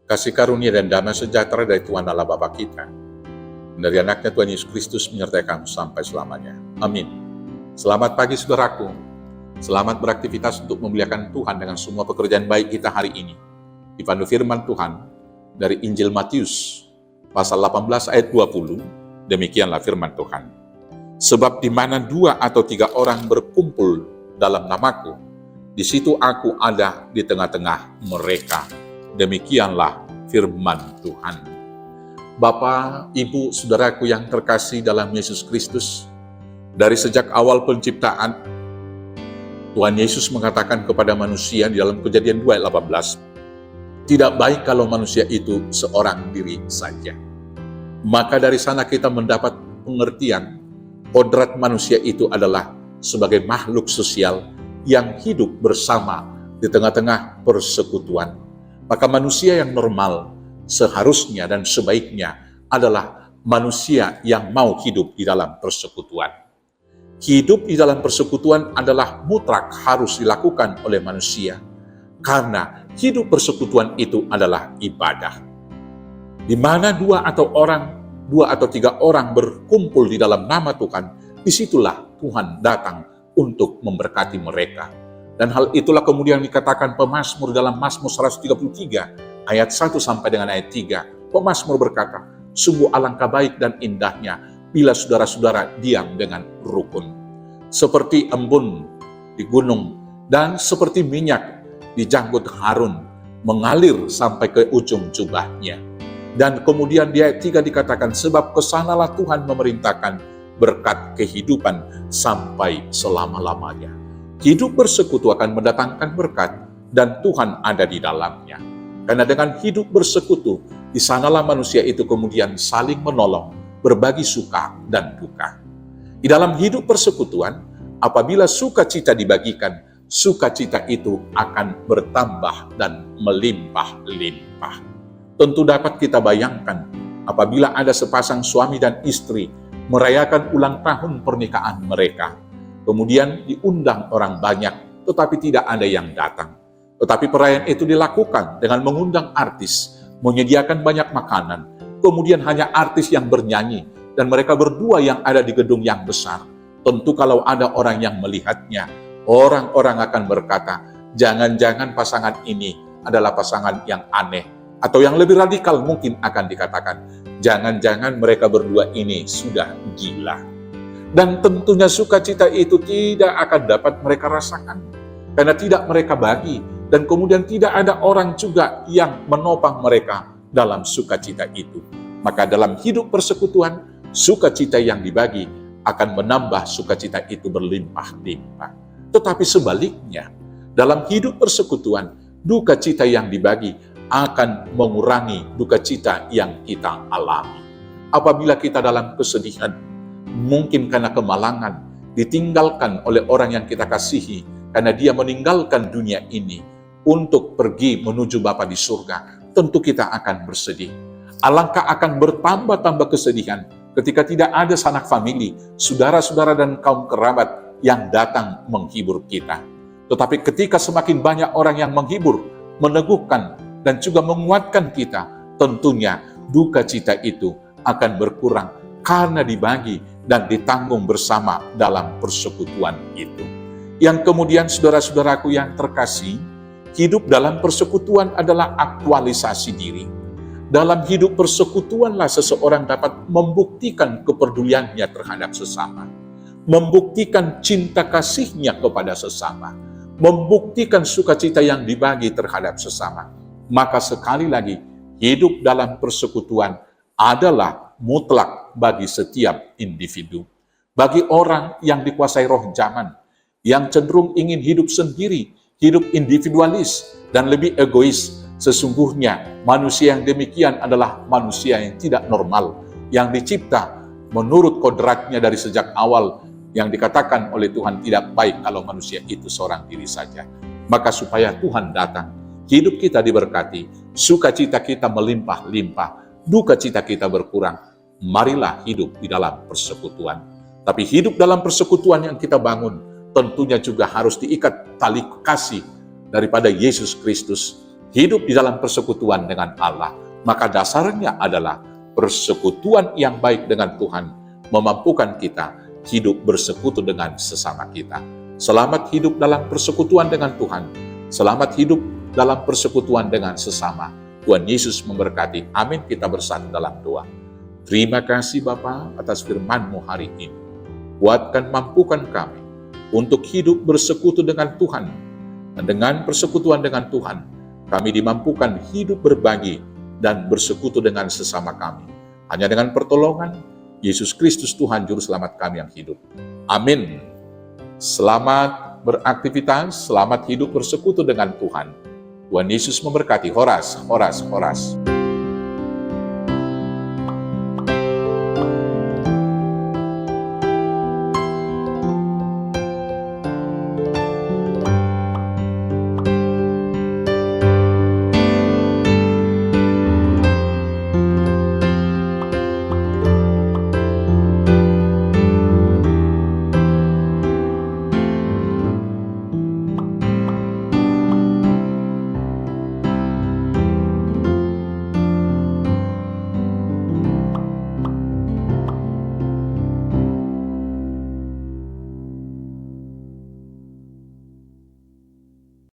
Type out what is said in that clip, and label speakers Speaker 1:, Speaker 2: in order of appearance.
Speaker 1: kasih karunia dan damai sejahtera dari Tuhan Allah Bapa kita, dari anaknya Tuhan Yesus Kristus menyertai kamu sampai selamanya. Amin. Selamat pagi saudaraku. Selamat beraktivitas untuk memuliakan Tuhan dengan semua pekerjaan baik kita hari ini. Dipandu firman Tuhan dari Injil Matius, pasal 18 ayat 20, demikianlah firman Tuhan. Sebab di mana 2 atau 3 orang berkumpul dalam namaku, di situ aku ada di tengah-tengah mereka. Demikianlah firman Tuhan. Bapak, Ibu, Saudaraku yang terkasih dalam Yesus Kristus, dari sejak awal penciptaan, Tuhan Yesus mengatakan kepada manusia di dalam Kejadian 2 ayat 18, tidak baik kalau manusia itu seorang diri saja. Maka dari sana kita mendapat pengertian, kodrat manusia itu adalah sebagai makhluk sosial yang hidup bersama di tengah-tengah persekutuan. Maka manusia yang normal seharusnya dan sebaiknya adalah manusia yang mau hidup di dalam persekutuan. Hidup di dalam persekutuan adalah mutlak harus dilakukan oleh manusia, karena hidup persekutuan itu adalah ibadah. Di mana 2 atau 3 orang berkumpul di dalam nama Tuhan, disitulah Tuhan datang untuk memberkati mereka. Dan hal itulah kemudian dikatakan pemazmur dalam Mazmur 133 ayat 1 sampai dengan ayat 3. Pemazmur berkata, sungguh alangkah baik dan indahnya bila saudara-saudara diam dengan rukun. Seperti embun di gunung dan seperti minyak di janggut Harun mengalir sampai ke ujung jubahnya. Dan kemudian di ayat 3 dikatakan, sebab kesanalah Tuhan memerintahkan berkat kehidupan sampai selama-lamanya. Hidup bersekutu akan mendatangkan berkat dan Tuhan ada di dalamnya. Karena dengan hidup bersekutu, di sanalah manusia itu kemudian saling menolong, berbagi suka dan duka. Di dalam hidup persekutuan, apabila sukacita dibagikan, sukacita itu akan bertambah dan melimpah-limpah. Tentu dapat kita bayangkan, apabila ada sepasang suami dan istri merayakan ulang tahun pernikahan mereka, kemudian diundang orang banyak, tetapi tidak ada yang datang. Tetapi perayaan itu dilakukan dengan mengundang artis, menyediakan banyak makanan, kemudian hanya artis yang bernyanyi, dan mereka berdua yang ada di gedung yang besar. Tentu kalau ada orang yang melihatnya, orang-orang akan berkata, jangan-jangan pasangan ini adalah pasangan yang aneh, atau yang lebih radikal mungkin akan dikatakan, jangan-jangan mereka berdua ini sudah gila. Dan tentunya sukacita itu tidak akan dapat mereka rasakan, karena tidak mereka bagi, dan kemudian tidak ada orang juga yang menopang mereka dalam sukacita itu. Maka dalam hidup persekutuan, sukacita yang dibagi akan menambah sukacita itu berlimpah-limpah. Tetapi sebaliknya, dalam hidup persekutuan, duka cita yang dibagi akan mengurangi duka cita yang kita alami. Apabila kita dalam kesedihan, mungkin karena kemalangan, ditinggalkan oleh orang yang kita kasihi, karena dia meninggalkan dunia ini untuk pergi menuju Bapa di surga, tentu kita akan bersedih. Alangkah akan bertambah-tambah kesedihan ketika tidak ada sanak famili, saudara-saudara dan kaum kerabat yang datang menghibur kita. Tetapi ketika semakin banyak orang yang menghibur, meneguhkan, dan juga menguatkan kita, tentunya duka cita itu akan berkurang karena dibagi dan ditanggung bersama dalam persekutuan itu. Yang kemudian saudara-saudaraku yang terkasih, hidup dalam persekutuan adalah aktualisasi diri. Dalam hidup persekutuanlah seseorang dapat membuktikan kepeduliannya terhadap sesama, membuktikan cinta kasihnya kepada sesama, membuktikan sukacita yang dibagi terhadap sesama. Maka sekali lagi, hidup dalam persekutuan adalah mutlak bagi setiap individu. Bagi orang yang dikuasai roh zaman, yang cenderung ingin hidup sendiri, hidup individualis, dan lebih egois, sesungguhnya manusia yang demikian adalah manusia yang tidak normal, yang dicipta menurut kodratnya dari sejak awal, yang dikatakan oleh Tuhan tidak baik kalau manusia itu seorang diri saja. Maka supaya Tuhan datang, hidup kita diberkati, sukacita kita melimpah-limpah, duka cita kita berkurang, marilah hidup di dalam persekutuan. Tapi hidup dalam persekutuan yang kita bangun, tentunya juga harus diikat tali kasih daripada Yesus Kristus. hidup di dalam persekutuan dengan Allah, maka dasarnya adalah persekutuan yang baik dengan Tuhan memampukan kita hidup bersekutu dengan sesama kita. Selamat hidup dalam persekutuan dengan Tuhan. Selamat hidup dalam persekutuan dengan sesama. Tuhan Yesus memberkati. Amin. Kita bersatu dalam doa. Terima kasih Bapa atas firman-Mu hari ini. Kuatkan, mampukan kami untuk hidup bersekutu dengan Tuhan. Dan dengan persekutuan dengan Tuhan, kami dimampukan hidup berbagi dan bersekutu dengan sesama kami. Hanya dengan pertolongan Yesus Kristus Tuhan Juru Selamat kami yang hidup. Amin. Selamat beraktivitas, selamat hidup bersekutu dengan Tuhan. Tuhan Yesus memberkati. Horas, horas, horas.